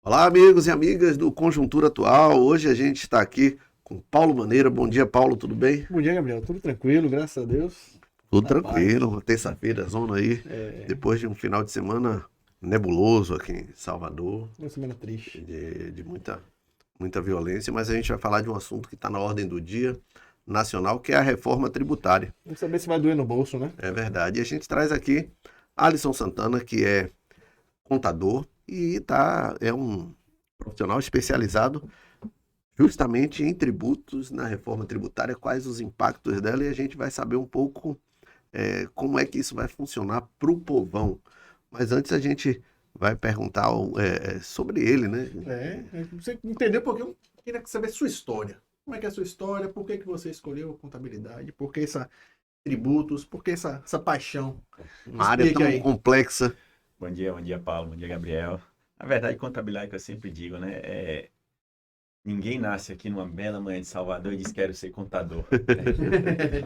Olá, amigos e amigas do Conjuntura Atual. Hoje a gente está aqui com Paulo Maneira. Bom dia, Paulo, tudo bem? Bom dia, Gabriel. Tudo tranquilo, graças a Deus. Tudo Na paz. tranquilo, terça-feira, zona aí, É, depois de um final de semana nebuloso aqui em Salvador, uma semana triste. de muita violência, mas a gente vai falar de um assunto que está na ordem do dia nacional, que é a reforma tributária. Vamos saber se vai doer no bolso, né? É verdade. E a gente traz aqui Alisson Santana, que é contador é um profissional especializado justamente em tributos, na reforma tributária, quais os impactos dela, e a gente vai saber um pouco como é que isso vai funcionar para o povão. Mas antes a gente vai perguntar sobre ele, né? Você entendeu porque eu queria saber sua história. Como é que é a sua história? Por que que você escolheu contabilidade? Por que essa tributos? Por que essa paixão? Uma área Explique tão aí. complexa. Bom dia, Paulo. Bom dia, Gabriel. Na verdade, contabilidade que eu sempre digo, né? Ninguém nasce aqui numa bela manhã de Salvador e diz quero ser contador.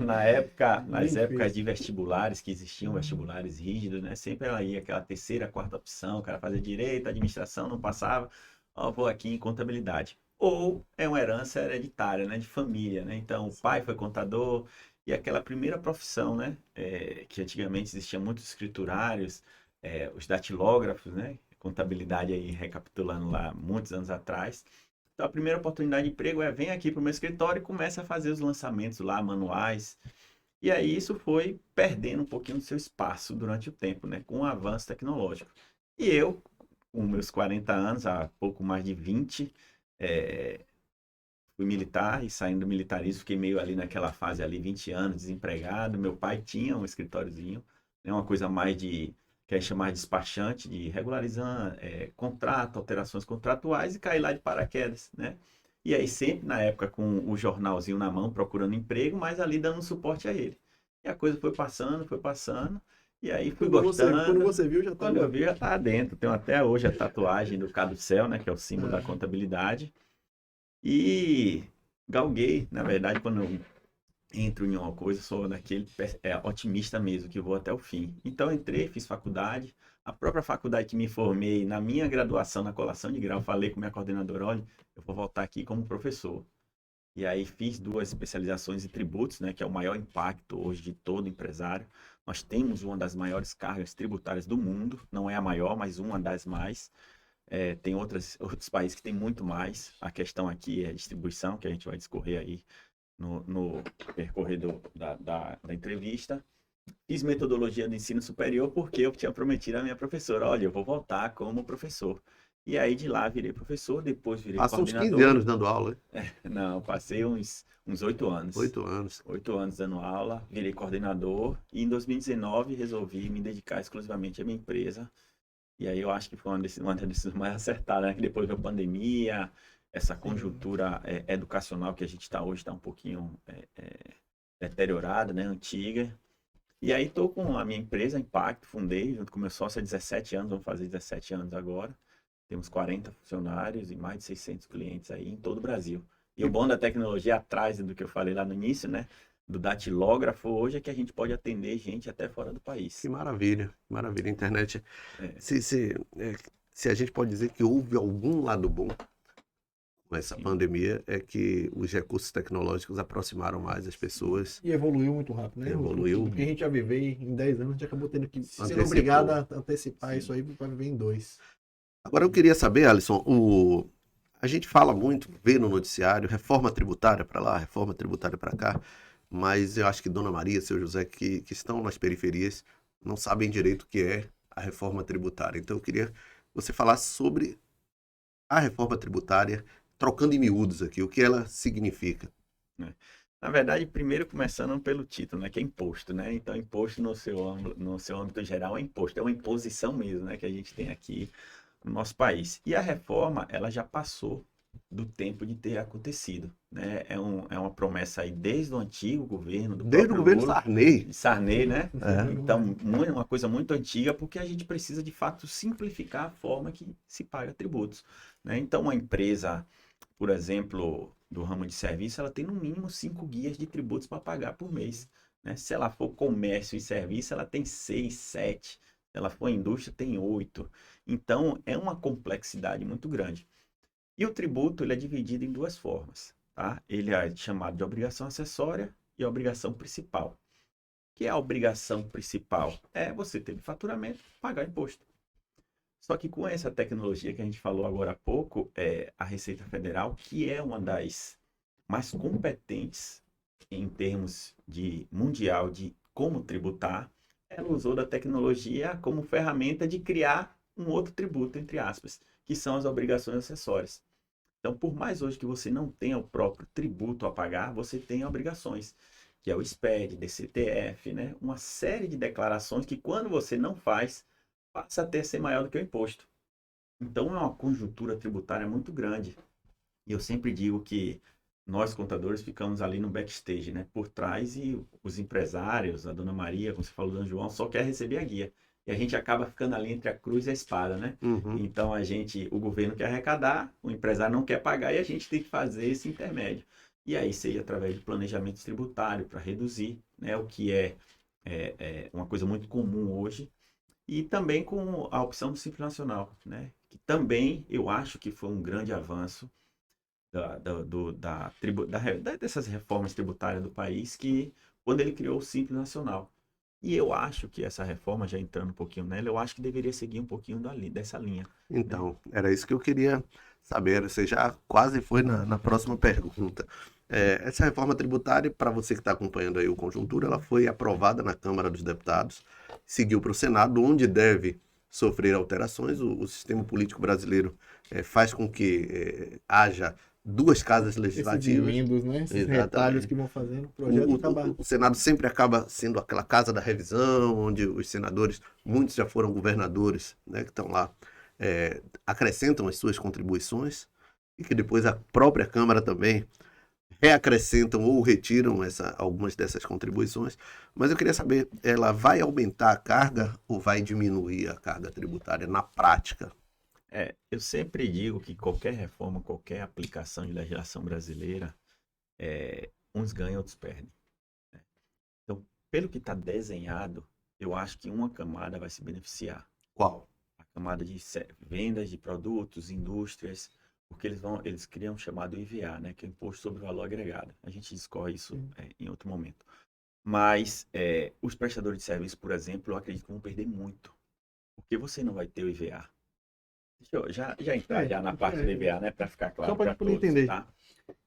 Nas Bem épocas difícil. de vestibulares, que existiam vestibulares rígidos, né? Sempre ela ia aquela terceira, quarta opção, o cara fazia direito, administração, não passava, ó, vou aqui em contabilidade. Ou é uma herança hereditária, né? De família, né? Então, o pai foi contador e aquela primeira profissão, né? Que antigamente existiam muitos escriturários, os datilógrafos, né? Contabilidade aí, recapitulando lá, muitos anos atrás. Então, a primeira oportunidade de emprego é vem aqui para o meu escritório e começa a fazer os lançamentos lá, manuais. E aí isso foi perdendo um pouquinho do seu espaço durante o tempo, né? Com o avanço tecnológico. E eu, com meus 40 anos, há pouco mais de 20, eh, fui militar e saindo do militarismo, fiquei meio ali naquela fase ali, 20 anos, desempregado. Meu pai tinha um escritóriozinho, né? Uma coisa mais de, que é chamar de despachante, de regularizar contrato, alterações contratuais e cair lá de paraquedas, né? E aí sempre na época com o jornalzinho na mão, procurando emprego, mas ali dando suporte a ele. E a coisa foi passando, e aí fui Quando gostando. você viu, já Quando eu estava. vi, já estava dentro. Tenho até hoje a tatuagem do Cabo do Céu, né? Que é o símbolo da contabilidade. E galguei, na verdade, quando eu entro em uma coisa, sou daquele otimista mesmo, que vou até o fim. Então, entrei, fiz faculdade. A própria faculdade que me formei, na minha graduação, na colação de grau, falei com minha coordenadora, olha, eu vou voltar aqui como professor. E aí fiz duas especializações em tributos, né, que é o maior impacto hoje de todo empresário. Nós temos uma das maiores cargas tributárias do mundo, não é a maior, mas uma das mais. Tem outros países que têm muito mais. A questão aqui é a distribuição, que a gente vai discorrer aí no percorrer da entrevista. Fiz metodologia do ensino superior porque eu tinha prometido à minha professora, olha, eu vou voltar como professor. E aí de lá virei professor, depois virei Passa uns 15 coordenador. anos dando aula, né? Não, passei uns 8 anos. 8 anos. 8 anos dando aula, virei coordenador e em 2019 resolvi me dedicar exclusivamente à minha empresa. E aí eu acho que foi uma das decisões mais acertadas, né? Que depois da pandemia, essa Sim. conjuntura educacional que a gente está hoje está um pouquinho deteriorada, né? Antiga. E aí estou com a minha empresa, Impacto, fundei junto com meu sócio há 17 anos, vamos fazer 17 anos agora. Temos 40 funcionários e mais de 600 clientes aí em todo o Brasil. E o bom da tecnologia atrás do que eu falei lá no início, né? Do datilógrafo hoje é que a gente pode atender gente até fora do Que país. maravilha, que maravilha. A internet, É, se, se, se a gente pode dizer que houve algum lado bom com essa sim. pandemia, é que os recursos tecnológicos aproximaram mais as pessoas, E evoluiu muito rápido, né? evoluiu, O que a gente já viveu em 10 anos, a gente acabou tendo que sendo obrigado antecipou. a antecipar Sim. isso aí para viver em dois. Agora eu queria saber, Alisson, a gente fala muito, vê no noticiário, reforma tributária para lá, reforma tributária para cá, mas eu acho que Dona Maria, seu José, que estão nas periferias, não sabem direito o que é a reforma tributária. Então eu queria que você falasse sobre a reforma tributária, trocando em miúdos aqui, o que ela significa. Né? Na verdade, primeiro começando pelo título, né, que é imposto, né? Então, imposto no seu âmbito geral é imposto, é uma imposição mesmo, né, que a gente tem aqui no nosso país. E a reforma, ela já passou do tempo de ter acontecido, né? É uma promessa aí desde o antigo governo, do Desde o próprio governo Lula, Sarney, de Sarney, né? é, Então, uma coisa muito antiga, porque a gente precisa de fato simplificar a forma que se paga tributos, né? Então, uma empresa, por exemplo, do ramo de serviço, ela tem no mínimo 5 guias de tributos para pagar por mês, né? Se ela for comércio e serviço, ela tem 6, 7. ela for indústria, tem 8. Então, é uma complexidade muito grande. E o tributo, ele é dividido em duas formas, tá? Ele é chamado de obrigação acessória e obrigação principal. O que é a obrigação principal? É você ter faturamento, pagar imposto. Só que com essa tecnologia que a gente falou agora há pouco, a Receita Federal, que é uma das mais competentes em termos de mundial de como tributar, ela usou da tecnologia como ferramenta de criar um outro tributo, entre aspas, que são as obrigações acessórias. Então, por mais hoje que você não tenha o próprio tributo a pagar, você tem obrigações, que é o SPED, DCTF, né? Uma série de declarações que quando você não faz, passa a ter ser maior do que o imposto. Então, é uma conjuntura tributária muito grande. E eu sempre digo que nós, contadores, ficamos ali no backstage, né? Por trás, e os empresários, a dona Maria, como você falou, o Dona João, só quer receber a guia. E a gente acaba ficando ali entre a cruz e a espada, né? Então, o governo quer arrecadar, o empresário não quer pagar e a gente tem que fazer esse intermédio. E aí seria através de planejamento tributário para reduzir, né? O que é uma coisa muito comum hoje. E também com a opção do Simples Nacional, né? Que também eu acho que foi um grande avanço dessas reformas tributárias do país, que quando ele criou o Simples Nacional. E eu acho que essa reforma, já entrando um pouquinho nela, eu acho que deveria seguir um pouquinho dessa linha. Então, era isso que eu queria saber. Você já quase foi na próxima pergunta. Essa reforma tributária, para você que está acompanhando aí o Conjuntura, ela foi aprovada na Câmara dos Deputados, seguiu para o Senado, onde deve sofrer alterações. O sistema político brasileiro faz com que haja duas casas legislativas. Esses né? Esses Exatamente. retalhos que vão fazendo, o projeto acaba... O Senado sempre acaba sendo aquela casa da revisão, onde os senadores, muitos já foram governadores, né, que estão lá, acrescentam as suas contribuições, e que depois a própria Câmara também reacrescentam ou retiram algumas dessas contribuições. Mas eu queria saber, ela vai aumentar a carga ou vai diminuir a carga tributária na prática? Eu sempre digo que qualquer reforma, qualquer aplicação de legislação brasileira, uns ganham, outros perdem, né? Então, pelo que está desenhado, eu acho que uma camada vai se beneficiar. Qual? A camada de vendas de produtos, indústrias, porque eles criam o chamado IVA, né, que é o Imposto sobre Valor Agregado. A gente discorre isso em outro momento. Mas os prestadores de serviço, por exemplo, eu acredito que vão perder muito, porque você não vai ter o IVA. Deixa eu já entrar já na parte do IVA, né, para ficar claro para todos, entender. tá?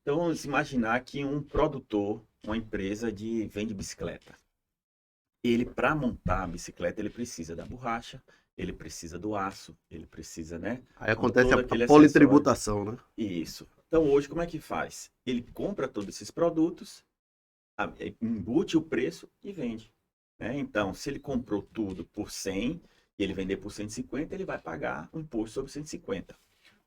Então, vamos imaginar que um produtor, uma empresa vende bicicleta. Ele, para montar a bicicleta, ele precisa da borracha, ele precisa do aço, ele precisa, né? Aí acontece todo a aquele politributação, né? Isso. Então, hoje, como é que faz? Ele compra todos esses produtos, embute o preço e vende, né? Então, se ele comprou tudo por 100 e ele vender por 150, ele vai pagar um imposto sobre 150.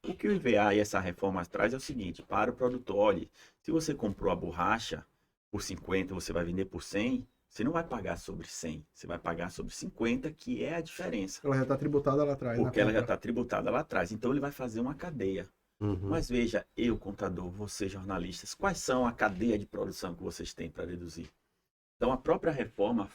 O que o IVA e essa reforma traz é o seguinte: para o produtor, olha, se você comprou a borracha por 50, você vai vender por 100, você não vai pagar sobre 100, você vai pagar sobre 50, que é a diferença. Ela já está tributada lá atrás. Porque ela já está tributada lá atrás. Então, ele vai fazer uma cadeia. Mas veja, eu, contador, você, jornalistas, quais são a cadeia de produção que vocês têm para reduzir? Então, a própria reforma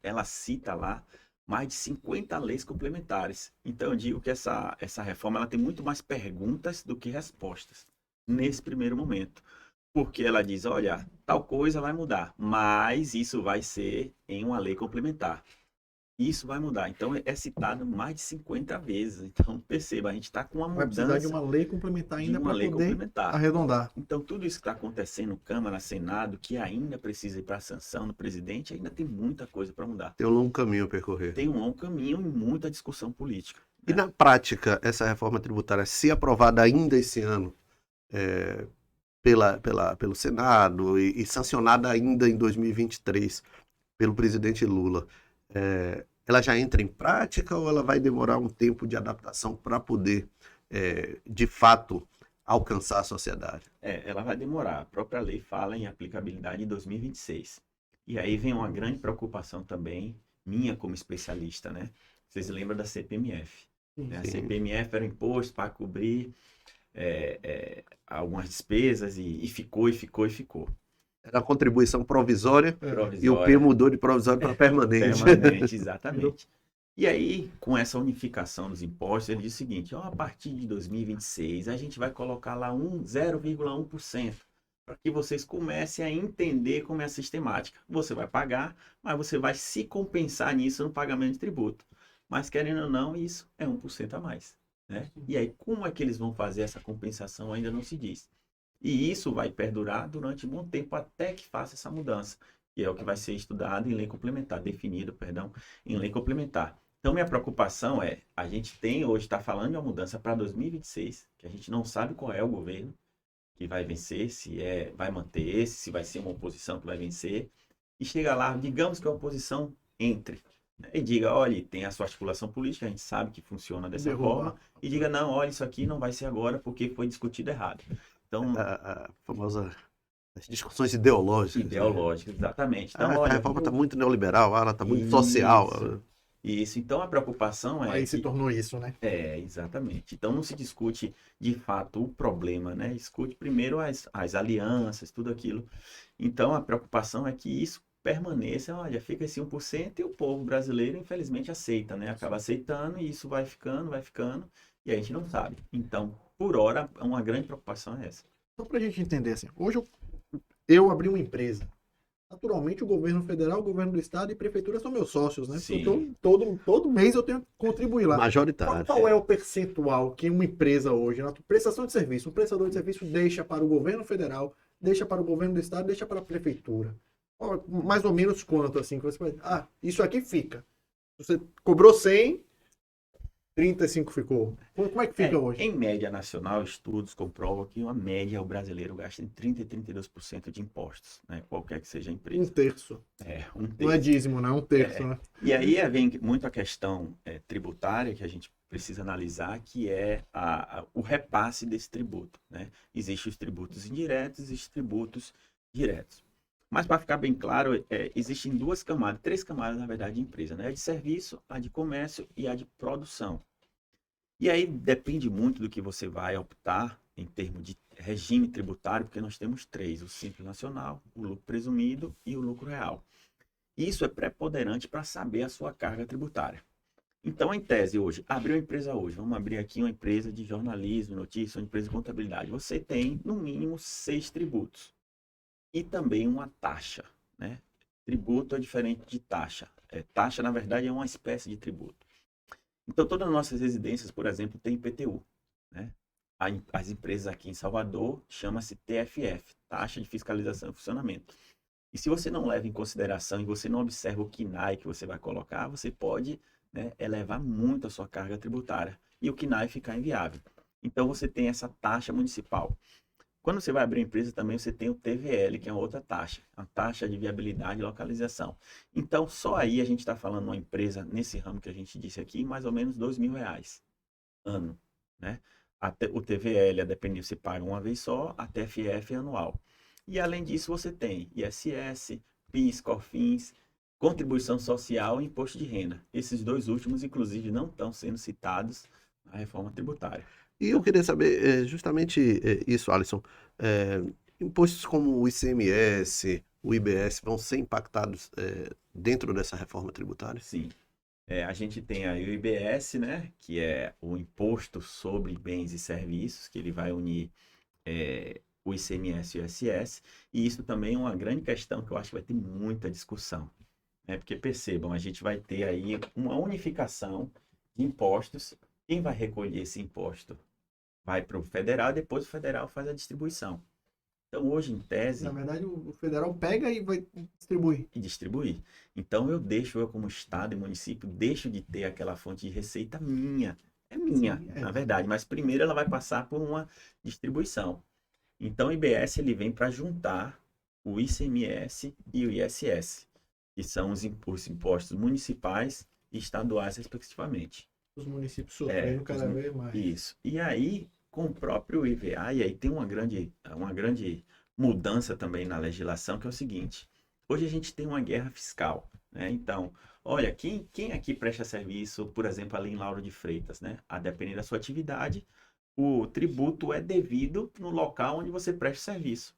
ela cita lá mais de 50 leis complementares. Então, eu digo que essa reforma ela tem muito mais perguntas do que respostas, nesse primeiro momento. Porque ela diz, olha, tal coisa vai mudar, mas isso vai ser em uma lei complementar. Isso vai mudar. Então, é citado mais de 50 vezes. Então, perceba, a gente está com uma mudança. Vai precisar de uma lei complementar ainda para poder arredondar. Então, tudo isso que está acontecendo, Câmara, Senado, que ainda precisa ir para a sanção do presidente, ainda tem muita coisa para mudar. Tem um longo caminho a percorrer. Tem um longo caminho e muita discussão política. E na prática, essa reforma tributária, se aprovada ainda esse ano pelo Senado e sancionada ainda em 2023 pelo presidente Lula, ela já entra em prática ou ela vai demorar um tempo de adaptação para poder, de fato, alcançar a sociedade? Ela vai demorar. A própria lei fala em aplicabilidade em 2026. E aí vem uma grande preocupação também, minha como especialista, né? Vocês lembram da CPMF? Né? A CPMF era um imposto para cobrir algumas despesas e ficou. Era a contribuição provisória. E o P mudou de provisório para permanente. Permanente, exatamente. E aí, com essa unificação dos impostos, ele diz o seguinte, ó, a partir de 2026, a gente vai colocar lá 0,1%, para que vocês comecem a entender como é a sistemática. Você vai pagar, mas você vai se compensar nisso no pagamento de tributo. Mas, querendo ou não, isso é 1% a mais, né? E aí, como é que eles vão fazer essa compensação ainda não se diz. E isso vai perdurar durante um bom tempo até que faça essa mudança, que é o que vai ser estudado em lei complementar, definido, perdão, em lei complementar. Então, minha preocupação é, a gente tem hoje, está falando de uma mudança para 2026, que a gente não sabe qual é o governo que vai vencer, se vai manter esse, se vai ser uma oposição que vai vencer, e chega lá, digamos que a oposição entre, né, e diga, olha, tem a sua articulação política, a gente sabe que funciona dessa forma, e diga, não, olha, isso aqui não vai ser agora porque foi discutido errado. Então, A famosa as discussões ideológicas. Né? ideológicas, exatamente. Então, A olha, reforma está muito neoliberal, ela está muito social. Isso, então a preocupação é Aí se tornou isso, né? exatamente. Então não se discute de fato o problema, né? Discute primeiro as alianças, tudo aquilo. Então a preocupação é que isso permaneça, olha, fica esse 1% e o povo brasileiro infelizmente aceita, né? Acaba aceitando e isso vai ficando, e a gente não sabe. Então, por hora, uma grande preocupação é essa. Só pra gente entender assim, hoje eu abri uma empresa. Naturalmente, o governo federal, o governo do estado e prefeitura são meus sócios, né? Sim. Então, todo mês eu tenho que contribuir lá. Majoritário. Qual é o percentual que uma empresa hoje, na prestação de serviço, um prestador de serviço deixa para o governo federal, deixa para o governo do estado, deixa para a prefeitura? Mais ou menos quanto, assim, que você vai... isso aqui fica. Você cobrou 100, 35 ficou. Como é que fica hoje? Em média nacional, estudos comprovam que uma média o brasileiro gasta em 30% e 32% de impostos, né? Qualquer que seja a empresa. Um terço. Um terço. Não é dízimo, não, um terço, né? E aí vem muito a questão tributária que a gente precisa analisar, que é o repasse desse tributo, né? Existem os tributos indiretos, existem tributos diretos. Mas para ficar bem claro, existem três camadas, na verdade, de empresa, né? A de serviço, a de comércio e a de produção. E aí depende muito do que você vai optar em termos de regime tributário, porque nós temos três: o Simples Nacional, o lucro presumido e o lucro real. Isso é preponderante para saber a sua carga tributária. Então, em tese, hoje, abrir uma empresa hoje, vamos abrir aqui uma empresa de jornalismo, notícia, uma empresa de contabilidade. Você tem, no mínimo, 6 tributos. E também uma taxa, né? Tributo é diferente de taxa. Taxa, na verdade, é uma espécie de tributo. Então, todas as nossas residências, por exemplo, têm IPTU, né? As empresas aqui em Salvador chama-se TFF, Taxa de Fiscalização e Funcionamento. E se você não leva em consideração e você não observa o KNAI que você vai colocar, você pode, né, elevar muito a sua carga tributária e o KNAI ficar inviável. Então, você tem essa taxa municipal. Quando você vai abrir a empresa também, você tem o TVL, que é outra taxa, a taxa de viabilidade e localização. Então, só aí a gente está falando de uma empresa, nesse ramo que a gente disse aqui, mais ou menos R$2.000 ano, né? O TVL, a depender, você paga uma vez só, a TFF é anual. E além disso, você tem ISS, PIS, COFINS, contribuição social e imposto de renda. Esses dois últimos, inclusive, não estão sendo citados na reforma tributária. E eu queria saber justamente isso, Alisson. Impostos como o ICMS, o IBS vão ser impactados dentro dessa reforma tributária? Sim. A gente tem aí o IBS, né, que é o Imposto sobre Bens e Serviços, que ele vai unir o ICMS e o ISS, e isso também é uma grande questão que eu acho que vai ter muita discussão, né, porque percebam, a gente vai ter aí uma unificação de impostos. Quem vai recolher esse imposto vai para o federal, e depois o federal faz a distribuição. Então, hoje, em tese... Na verdade, o federal pega e vai distribuir. Então, eu como estado e município, deixo de ter aquela fonte de receita minha. É minha, Sim, na verdade. Mas primeiro ela vai passar por uma distribuição. Então, o IBS ele vem para juntar o ICMS e o ISS, que são os impostos municipais e estaduais, respectivamente. Os municípios sofrendo cada vez mais. Isso. E aí, com o próprio IVA, e aí tem uma grande mudança também na legislação, que é o seguinte: hoje a gente tem uma guerra fiscal, né? Então, olha, quem aqui presta serviço, por exemplo, ali em Lauro de Freitas, né? A depender da sua atividade, o tributo é devido no local onde você presta serviço.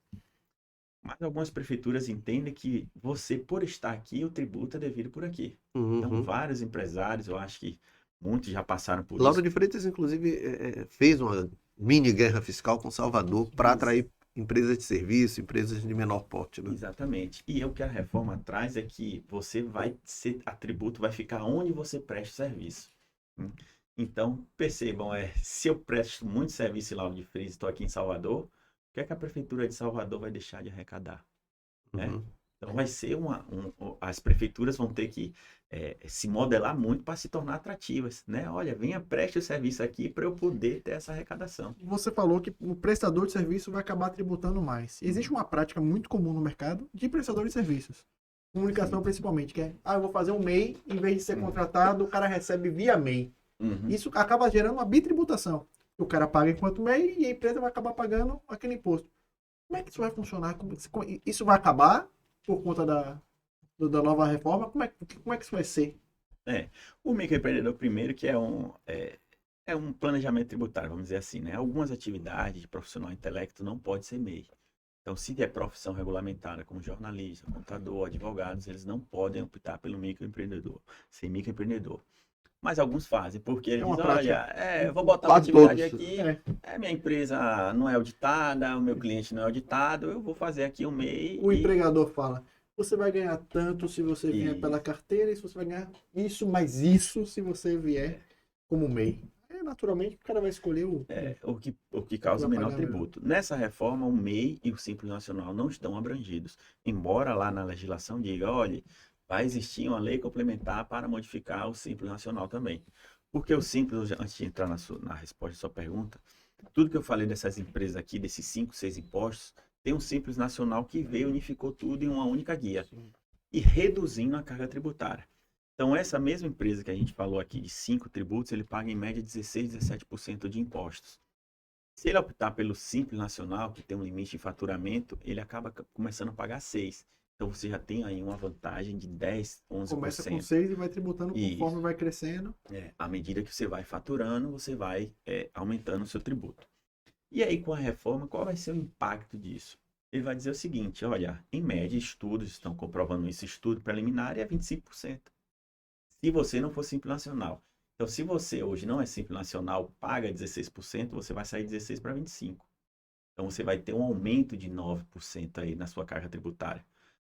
Mas algumas prefeituras entendem que você, por estar aqui, o tributo é devido por aqui. Então, Uhum. vários empresários, eu acho que muitos já passaram por Lauro isso. de Freitas, inclusive, fez uma mini guerra fiscal com Salvador para Isso. atrair empresas de serviço, empresas de menor porte, né? Exatamente. E o que a reforma traz é que você vai ser, atributo vai ficar onde você presta o serviço. Hum. Então, percebam, se eu presto muito serviço em Lauro de Freitas e estou aqui em Salvador, o que é que a prefeitura de Salvador vai deixar de arrecadar? Né? Uhum. Então vai ser as prefeituras vão ter que se modelar muito para se tornar atrativas, né? Olha, venha, preste o serviço aqui para eu poder ter essa arrecadação. Você falou que o prestador de serviço vai acabar tributando mais. Existe uma prática muito comum no mercado de prestador de serviços. Comunicação principalmente, que é, eu vou fazer um MEI, em vez de ser contratado, o cara recebe via MEI. Uhum. Isso acaba gerando uma bitributação. O cara paga enquanto MEI e a empresa vai acabar pagando aquele imposto. Como é que isso vai funcionar? Isso vai acabar por conta da nova reforma? Como é que isso vai ser? O microempreendedor primeiro que é um planejamento tributário, vamos dizer assim, né? Algumas atividades de profissional intelecto não pode ser MEI. Então, se é profissão regulamentada, como jornalista, contador, advogados, eles não podem optar pelo microempreendedor, ser microempreendedor. Mas alguns fazem, porque eles É uma dizem, olha, prática. eu vou botar uma Quase atividade todos. aqui, É. minha empresa não é auditada, o meu cliente não é auditado, eu vou fazer aqui um MEI O e... empregador fala, você vai ganhar tanto se você vier pela carteira, e se você vai ganhar isso, mais isso se você vier como MEI. Naturalmente, o cara vai escolher o que causa o vai menor pagar melhor. tributo. Nessa reforma, o MEI e o Simples Nacional não estão abrangidos, embora lá na legislação diga, olha, vai existir uma lei complementar para modificar o Simples Nacional também. Porque o Simples, antes de entrar na resposta à sua pergunta, tudo que eu falei dessas empresas aqui, desses 5, 6 impostos, tem um Simples Nacional que veio e unificou tudo em uma única guia e reduzindo a carga tributária. Então, essa mesma empresa que a gente falou aqui de 5 tributos, ele paga em média 16, 17% de impostos. Se ele optar pelo Simples Nacional, que tem um limite de faturamento, ele acaba começando a pagar 6. Então, você já tem aí uma vantagem de 10, 11%. Começa com 6 e vai tributando conforme Isso. vai crescendo. À medida que você vai faturando, você vai aumentando o seu tributo. E aí, com a reforma, qual vai ser o impacto disso? Ele vai dizer o seguinte, olha, em média, estudos estão comprovando isso, estudo preliminar é 25%. Se você não for Simples Nacional. Então, se você hoje não é Simples Nacional, paga 16%, você vai sair 16 para 25%. Então, você vai ter um aumento de 9% aí na sua carga tributária,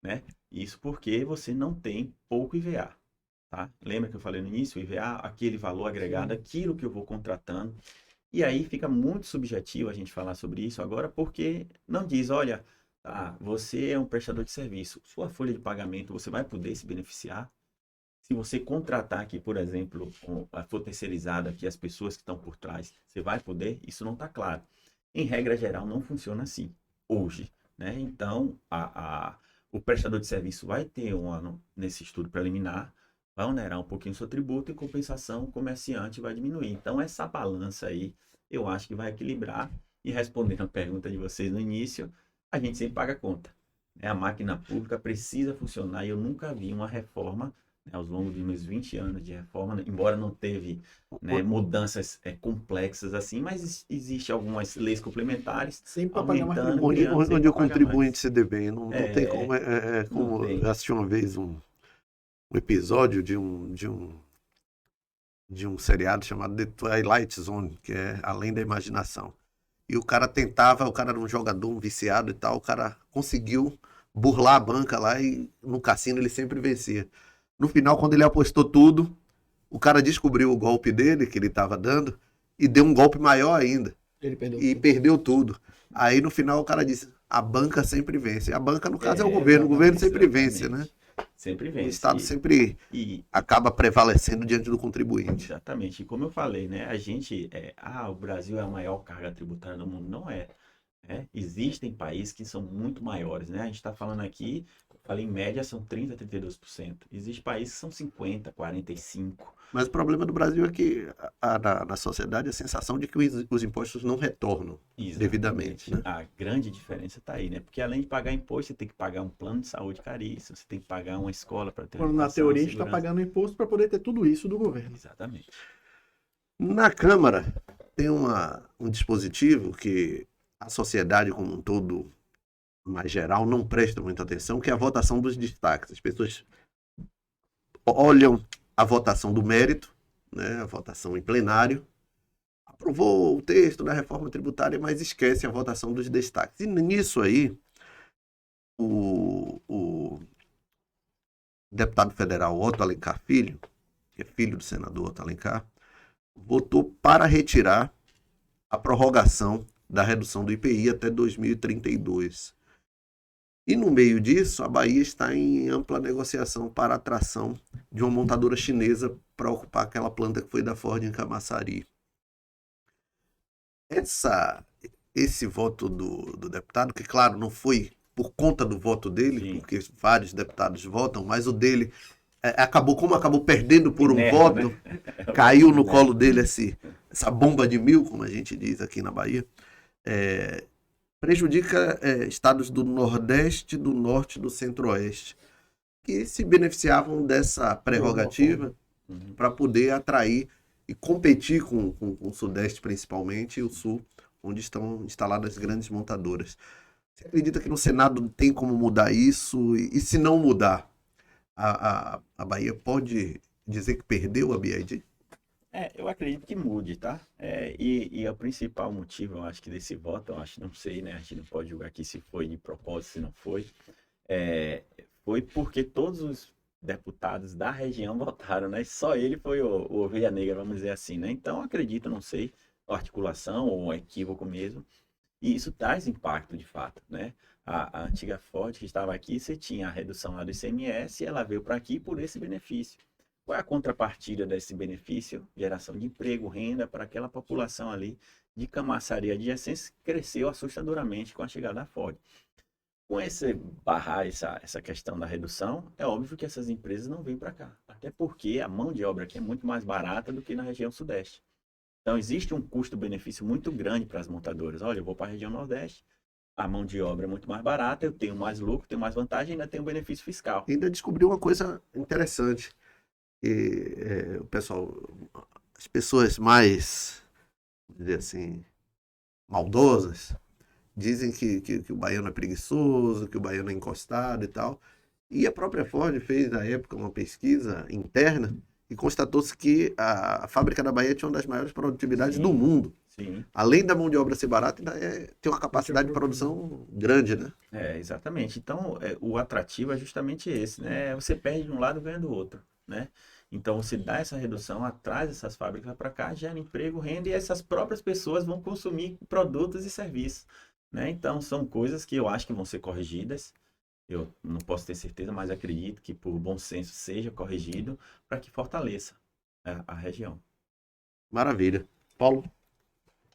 né? Isso porque você não tem pouco IVA, tá? Lembra que eu falei no início? O IVA, aquele valor agregado, aquilo que eu vou contratando. E aí fica muito subjetivo a gente falar sobre isso agora, porque não diz, olha, você é um prestador de serviço, sua folha de pagamento, você vai poder se beneficiar. Se você contratar aqui, por exemplo, for terceirizado aqui as pessoas que estão por trás, você vai poder? Isso não está claro. Em regra geral, não funciona assim, hoje, né? Então, o prestador de serviço vai ter um ano nesse estudo preliminar, vai onerar um pouquinho o seu tributo, em compensação, o comerciante vai diminuir. Então, essa balança aí, eu acho que vai equilibrar. E respondendo a pergunta de vocês no início, a gente sempre paga a conta. A máquina pública precisa funcionar e eu nunca vi uma reforma aos longos dos meus 20 anos de reforma, embora não teve mudanças complexas assim, mas existem algumas leis complementares Sempre para pagar mais aumentando, tributo. criando, Onde sempre o pra pagar contribuinte mais. se dê bem. Não tem como. Não Como tem. eu assisti uma vez um episódio de um seriado chamado The Twilight Zone, que é Além da Imaginação. E o cara era um jogador, um viciado e tal, o cara conseguiu burlar a banca lá e no cassino ele sempre vencia. No final, quando ele apostou tudo, o cara descobriu o golpe dele, que ele estava dando, e deu um golpe maior ainda. Ele perdeu E tudo. perdeu tudo. Aí no final o cara disse, a banca sempre vence. A banca, no caso, é o governo. O governo sempre vence, né? Sempre O vence. Estado sempre acaba prevalecendo diante do contribuinte. Exatamente. E como eu falei, né? A gente, o Brasil é a maior carga tributária do mundo. Não é. Existem países que são muito maiores, né? A gente está falando aqui, eu falei, em média são 30%, 32%. Existem países que são 50%, 45%. Mas o problema do Brasil é que na sociedade a sensação de que os impostos não retornam devidamente. Né? A grande diferença está aí, né? Porque além de pagar imposto, você tem que pagar um plano de saúde caríssimo, você tem que pagar uma escola para ter Quando na teoria a gente está pagando imposto para poder ter tudo isso do governo. Exatamente. Na Câmara tem um dispositivo que a sociedade como um todo mais geral, não prestam muita atenção, que é a votação dos destaques. As pessoas olham a votação do mérito, né, a votação em plenário, aprovou o texto da reforma tributária, mas esquece a votação dos destaques. E nisso aí, o deputado federal Otto Alencar Filho, que é filho do senador Otto Alencar, votou para retirar a prorrogação da redução do IPI até 2032. E no meio disso, a Bahia está em ampla negociação para a atração de uma montadora chinesa para ocupar aquela planta que foi da Ford em Camaçari. Esse voto do deputado, que claro, não foi por conta do voto dele, Sim. porque vários deputados votam, mas o dele acabou perdendo por um Inerta, voto, né? caiu no colo dele essa bomba de 1000, como a gente diz aqui na Bahia, prejudica estados do Nordeste, do Norte e do Centro-Oeste, que se beneficiavam dessa prerrogativa para poder atrair e competir com o Sudeste, principalmente, e o Sul, onde estão instaladas grandes montadoras. Você acredita que no Senado tem como mudar isso? E se não mudar, a Bahia pode dizer que perdeu a BID? Eu acredito que mude, tá? E o principal motivo, eu acho que desse voto, eu acho, não sei, né? A gente não pode julgar aqui se foi de propósito, se não foi. Foi porque todos os deputados da região votaram, né? Só ele foi o ovelha negra, vamos dizer assim, né? Então, acredito, não sei, articulação ou um equívoco mesmo. E isso traz impacto, de fato, né? A antiga Ford que estava aqui, você tinha a redução lá do ICMS, e ela veio para aqui por esse benefício. Qual é a contrapartida desse benefício? Geração de emprego, renda para aquela população ali de Camaçari adjacente, cresceu assustadoramente com a chegada da Ford. Com esse barrar essa questão da redução, é óbvio que essas empresas não vêm para cá. Até porque a mão de obra aqui é muito mais barata do que na região sudeste. Então, existe um custo-benefício muito grande para as montadoras. Olha, eu vou para a região Nordeste, a mão de obra é muito mais barata, eu tenho mais lucro, tenho mais vantagem e ainda tenho benefício fiscal. Ainda descobriu uma coisa interessante. O pessoal, as pessoas mais, vamos dizer assim, maldosas, dizem que o baiano é preguiçoso, que o baiano é encostado e tal. E a própria Ford fez, na época, uma pesquisa interna e constatou-se que a fábrica da Bahia tinha uma das maiores produtividades do mundo. Sim. Além da mão de obra ser barata, ainda tem uma capacidade de produção grande, né? Exatamente. Então, o atrativo é justamente esse, né? Você perde de um lado e ganha do outro, né? Então, você dá essa redução, traz essas fábricas para cá, gera emprego, renda, e essas próprias pessoas vão consumir produtos e serviços, né? Então, são coisas que eu acho que vão ser corrigidas. Eu não posso ter certeza, mas acredito que por bom senso seja corrigido para que fortaleça a região. Maravilha. Paulo?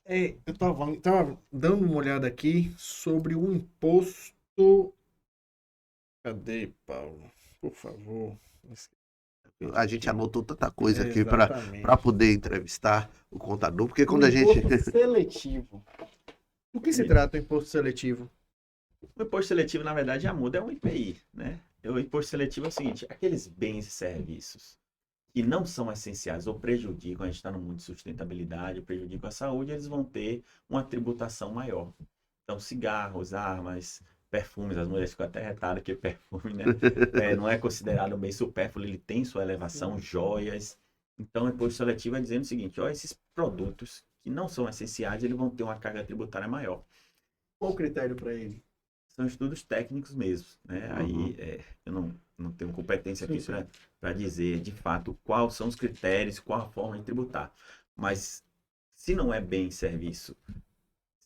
Eu tava dando uma olhada aqui sobre o imposto. Cadê, Paulo? Por favor. A gente anotou tanta coisa aqui Exatamente. para poder entrevistar o contador, porque quando a gente... Imposto seletivo. Do que se trata o imposto seletivo? O imposto seletivo, na verdade, já muda, é um IPI, né? O imposto seletivo é o seguinte, aqueles bens e serviços que não são essenciais ou prejudicam, a gente está no mundo de sustentabilidade, prejudicam a saúde, eles vão ter uma tributação maior. Então, cigarros, armas, perfumes, as mulheres ficam até retadas que perfume, né? Não é considerado um bem supérfluo, ele tem sua elevação, joias. Então, o imposto seletivo é dizendo o seguinte, ó, esses produtos que não são essenciais, eles vão ter uma carga tributária maior. Qual o critério para ele? São estudos técnicos mesmo, né? Aí eu não tenho competência aqui para dizer de fato quais são os critérios, qual a forma de tributar. Mas se não é bem serviço,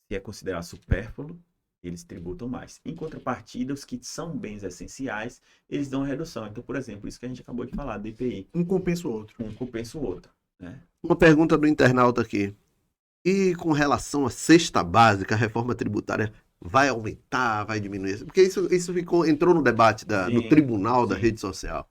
se é considerado supérfluo, eles tributam mais. Em contrapartida, os que são bens essenciais, eles dão uma redução. Então, por exemplo, isso que a gente acabou de falar do IPI. Um compensa o outro. Um compensa o outro, né? Uma pergunta do internauta aqui. E com relação à cesta básica, a reforma tributária vai aumentar, vai diminuir? Porque isso entrou no debate do tribunal da rede social.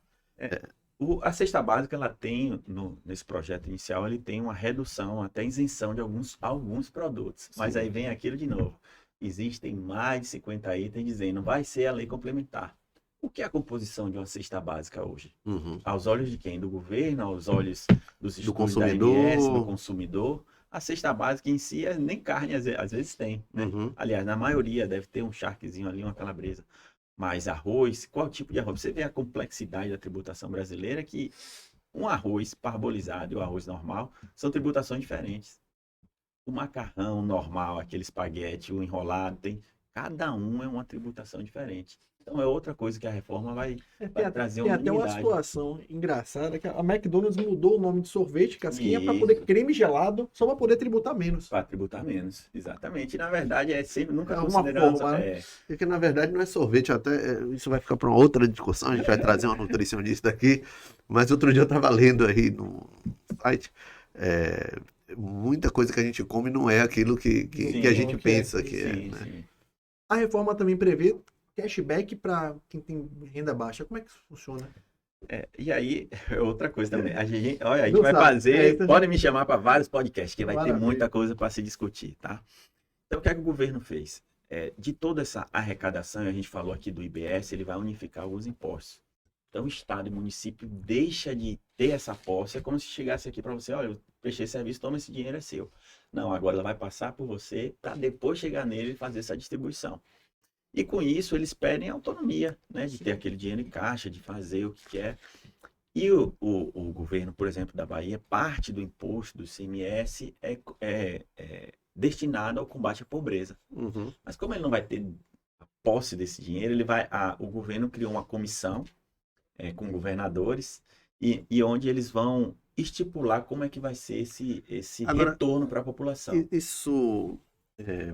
A cesta básica, ela tem, nesse projeto inicial, ele tem uma redução, até isenção de alguns produtos. Mas aí vem aquilo de novo. Existem mais de 50 itens dizendo, vai ser a lei complementar. O que é a composição de uma cesta básica hoje? Aos olhos de quem? Do governo, aos olhos dos estudos da ANS, do consumidor? A cesta básica em si, nem carne às vezes tem, né? Uhum. Aliás, na maioria deve ter um charquezinho ali, uma calabresa. Mas arroz, qual tipo de arroz? Você vê a complexidade da tributação brasileira que um arroz parbolizado e o arroz normal são tributações diferentes. O macarrão normal, aquele espaguete, o enrolado, cada um é uma tributação diferente. Então é outra coisa que a reforma vai trazer Tem uma até uma unanimidade. situação engraçada que a McDonald's mudou o nome de sorvete casquinha para Isso. poder creme gelado, só para poder tributar menos. Para tributar menos, exatamente. E, na verdade, sempre nunca É uma considerando. forma, né? Porque na verdade não é sorvete, isso vai ficar para uma outra discussão, a gente vai trazer uma nutricionista aqui, mas outro dia eu estava lendo aí no site, muita coisa que a gente come não é aquilo que a gente pensa que é, Sim, né? sim. A reforma também prevê cashback para quem tem renda baixa. Como é que isso funciona? E aí, outra coisa também. A gente Não vai sabe. fazer. Isso a Podem me chamar para vários podcasts, que vai ter Maravilha. muita coisa para se discutir, tá? Então, o que é que o governo fez? De toda essa arrecadação, a gente falou aqui do IBS, ele vai unificar alguns impostos. Então, o Estado e o município deixa de ter essa posse. É como se chegasse aqui para você: olha, eu prestei serviço, toma esse dinheiro, é seu. Não, agora ela vai passar por você para depois chegar nele e fazer essa distribuição. E com isso, eles pedem autonomia, né? De ter aquele dinheiro em caixa, de fazer o que quer. E o governo, por exemplo, da Bahia, parte do imposto do ICMS é destinado ao combate à pobreza. Uhum. Mas como ele não vai ter a posse desse dinheiro, o governo criou uma comissão com governadores e onde eles vão estipular como é que vai ser esse Agora, retorno para a população. Isso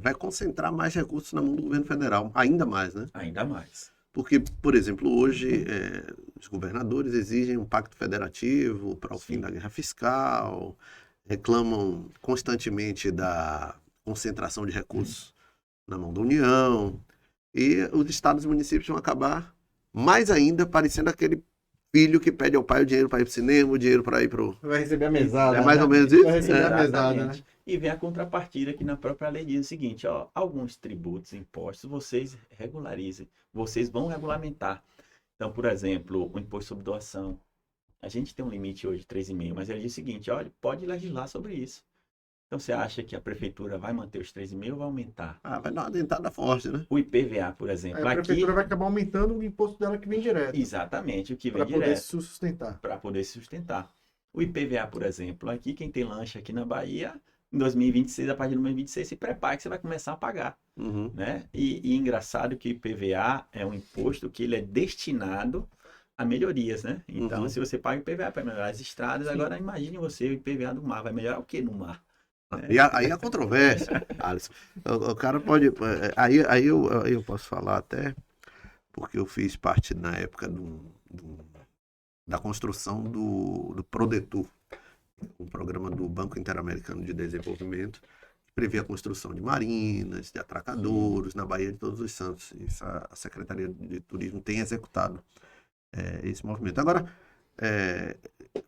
vai concentrar mais recursos na mão do governo federal, ainda mais, né? Ainda mais. Porque, por exemplo, hoje os governadores exigem um pacto federativo para o fim Sim. da guerra fiscal, reclamam constantemente da concentração de recursos na mão da União, e os estados e municípios vão acabar mais ainda parecendo aquele filho que pede ao pai o dinheiro para ir para o cinema, o dinheiro para ir para o... Vai receber a mesada. É mais né? ou menos isso? Vai receber a mesada, Exatamente. né? E vem a contrapartida que na própria lei diz o seguinte: ó, alguns tributos, impostos, vocês regularizem, vocês vão regulamentar. Então, por exemplo, o imposto sobre doação. A gente tem um limite hoje de 3,5, mas ele diz o seguinte: olha, pode legislar sobre isso. Então, você acha que a prefeitura vai manter os 3,5 ou vai aumentar? Vai dar uma dentada forte, né? O IPVA, por Aí exemplo, a aqui... prefeitura vai acabar aumentando o imposto dela que vem direto. Exatamente, o que vem Para poder direto. se sustentar. Para poder se sustentar. O IPVA, por exemplo, aqui, quem tem lanche aqui na Bahia, em 2026, a partir de 2026, se prepare que você vai começar a pagar, Uhum. né? E engraçado que o IPVA é um imposto que ele é destinado a melhorias, né? Então, Uhum. se você paga o IPVA para melhorar as estradas, Sim. agora imagine você o IPVA do mar, vai melhorar o que no mar? E aí a controvérsia, Alisson. O cara pode. Aí eu posso falar até, porque eu fiz parte na época da construção do Prodetur, um programa do Banco Interamericano de Desenvolvimento, que previa a construção de marinas, de atracadouros na Baía de Todos os Santos. Isso a Secretaria de Turismo tem executado esse movimento. Agora,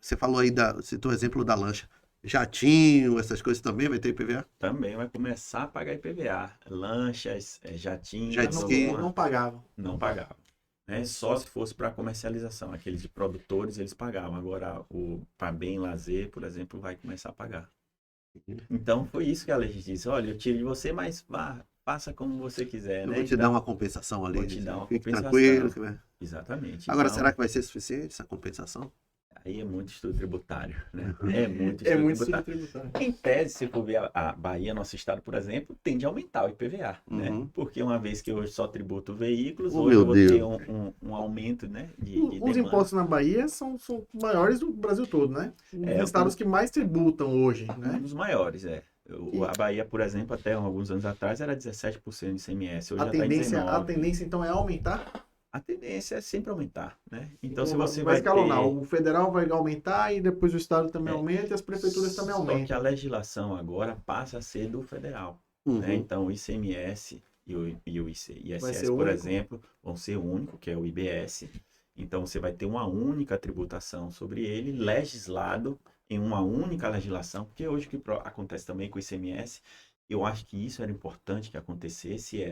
você falou aí, citou o exemplo da lancha. Jatinho, essas coisas também vai ter IPVA? Também vai começar a pagar IPVA. Lanchas, jatinhos, Jet ski. Não pagavam. não pagavam. Né? Só se fosse para comercialização. Aqueles de produtores, eles pagavam. Agora, o para bem lazer, por exemplo, vai começar a pagar. Então, foi isso que a lei disse. Olha, eu tiro de você, mas faça como você quiser. Eu Né? vou te dar uma compensação ali. vou te dar uma Fique compensação. tranquilo. Que Exatamente. Agora, Então, será que vai ser suficiente essa compensação? aí é muito estudo tributário. Né? É muito É estudo muito tributário. tributário. Em tese, se for ver a Bahia, nosso estado, por exemplo, tende a aumentar o IPVA, né? Uhum. Porque uma vez que hoje só tributo veículos, Oh, hoje meu eu vou Deus. ter um aumento, né, de Os demanda. impostos na Bahia são maiores do Brasil todo, né? Os estados que mais tributam hoje, Um né? dos maiores, A Bahia, por exemplo, até alguns anos atrás era 17% de ICMS, hoje já está em 19%. A tendência, então, é aumentar? A tendência é sempre aumentar, né? Então, se Ou você vai vai escalonar. ter... O federal vai aumentar e depois o estado também aumenta e as prefeituras também Só que aumentam. a legislação agora passa a ser do federal. Uhum. Né? Então, o ICMS e o ISS, Vai ser por único. exemplo, vão ser único, que é o IBS. Então, você vai ter uma única tributação sobre ele, legislado em uma única legislação, porque hoje o que acontece também com o ICMS, eu acho que isso era importante que acontecesse,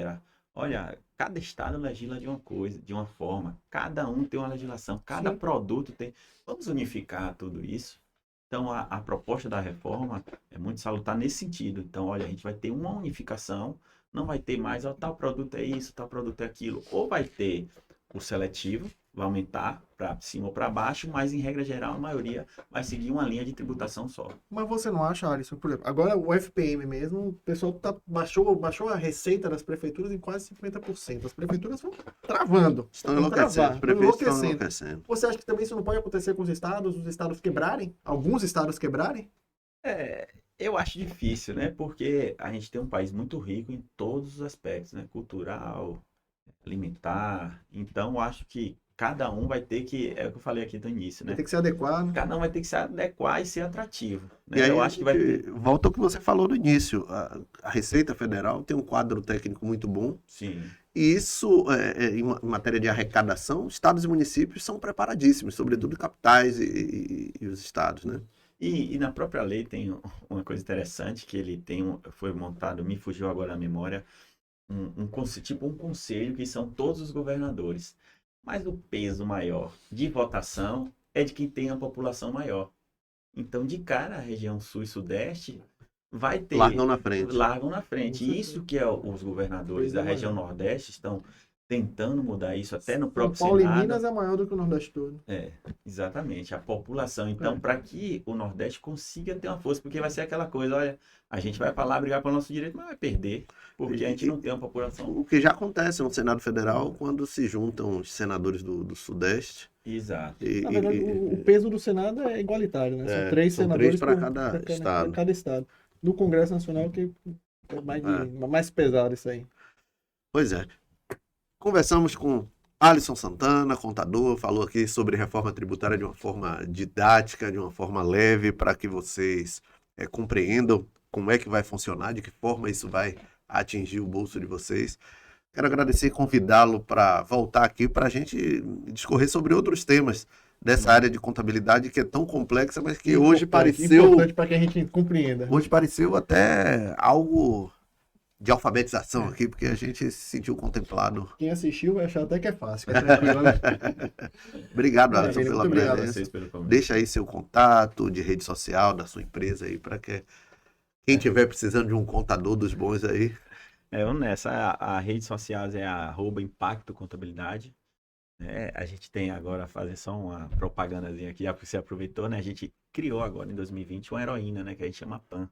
olha, cada estado legisla de uma coisa, de uma forma, cada um tem uma legislação, cada Sim. produto tem... Vamos unificar tudo isso. Então, a proposta da reforma é muito salutar nesse sentido. Então, olha, a gente vai ter uma unificação, não vai ter mais, ó, tal produto é isso, tal produto é aquilo. Ou vai ter o seletivo, vai aumentar para cima ou para baixo, mas em regra geral a maioria vai seguir uma linha de tributação só. Mas você não acha, Alisson, por exemplo, agora o FPM mesmo, o pessoal baixou a receita das prefeituras em quase 50%. As prefeituras estão travando. Estão vão enlouquecendo. travar, Os prefeitos estão enlouquecendo. enlouquecendo. Você acha que também isso não pode acontecer com os estados quebrarem? Alguns estados quebrarem? Eu acho difícil, né? Porque a gente tem um país muito rico em todos os aspectos, né? Cultural, alimentar. Então, eu acho que cada um vai ter que, é o que eu falei aqui no início, né? Vai ter que se adequar, né? Cada um vai ter que se adequar e ser atrativo, né? E aí, Eu acho que vai ter. volta ao que você falou no início. A Receita Federal tem um quadro técnico muito bom. Sim. E isso, em matéria de arrecadação, estados e municípios são preparadíssimos, sobretudo capitais e os estados, né? E na própria lei tem uma coisa interessante que ele tem, foi montado, me fugiu agora a memória, tipo um conselho que são todos os governadores. Mas o peso maior de votação é de quem tem a população maior. Então, de cara, a região sul e sudeste vai ter... Largam na frente. Largam na frente. E isso que os governadores da região nordeste estão tentando mudar isso até no próprio São Paulo Senado. e Minas é maior do que o Nordeste todo. Exatamente, a população. Então, para que o Nordeste consiga ter uma força, porque vai ser aquela coisa, olha, a gente vai para lá brigar pelo nosso direito, mas vai perder, porque a gente não tem uma população. O que já acontece no Senado Federal quando se juntam os senadores do Sudeste. Exato. Na verdade, o peso do Senado é igualitário, né? São três são senadores três para cada estado. No Congresso Nacional que é mais pesado isso aí. Pois é. Conversamos com Alisson Santana, contador, falou aqui sobre reforma tributária de uma forma didática, de uma forma leve, para que vocês compreendam como é que vai funcionar, de que forma isso vai atingir o bolso de vocês. Quero agradecer e convidá-lo para voltar aqui para a gente discorrer sobre outros temas dessa área de contabilidade que é tão complexa, mas que hoje pareceu... Importante para que a gente compreenda. Hoje pareceu até algo de alfabetização aqui, porque a gente se sentiu contemplado. Quem assistiu vai achar até que é fácil. É tranquilo, né? Obrigado, Alisson, pela obrigado presença. Vocês pelo convite. Deixa aí seu contato de rede social, da sua empresa aí, para que quem estiver precisando de um contador dos bons aí. Vamos nessa. A rede social é @Impacto Contabilidade. A gente tem agora, fazer só uma propagandazinha aqui, já que você aproveitou, né? A gente criou agora em 2020 uma heroína, né? Que a gente chama PAN,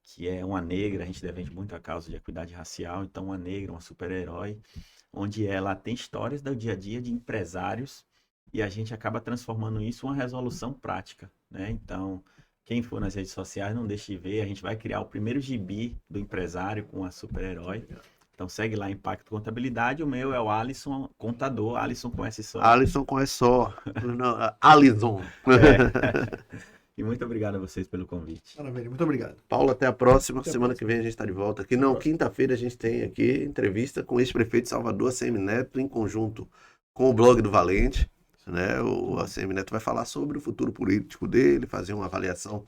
que é uma negra. A gente defende muito a causa de equidade racial, então uma negra, uma super-herói, onde ela tem histórias do dia a dia de empresários e a gente acaba transformando isso em uma resolução prática, né? Então, quem for nas redes sociais, não deixe de ver, a gente vai criar o primeiro gibi do empresário com a super-herói. Então segue lá, Impacto Contabilidade. O meu é o Alisson, contador. Alisson com S só. Alisson com S só. Alisson. E muito obrigado a vocês pelo convite. Maravilha, muito obrigado. Paulo, até a próxima. Semana que vem a gente está de volta aqui. Não, quinta-feira a gente tem aqui entrevista com o ex-prefeito de Salvador, ACM Neto, em conjunto com o blog do Valente. Né? O ACM Neto vai falar sobre o futuro político dele, fazer uma avaliação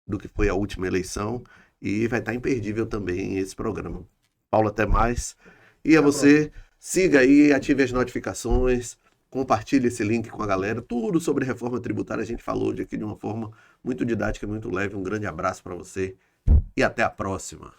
do que foi a última eleição e vai estar imperdível também esse programa. Paulo, até mais. E a você, siga aí, ative as notificações, compartilhe esse link com a galera. Tudo sobre reforma tributária a gente falou hoje aqui de uma forma muito didática, muito leve. Um grande abraço para você e até a próxima.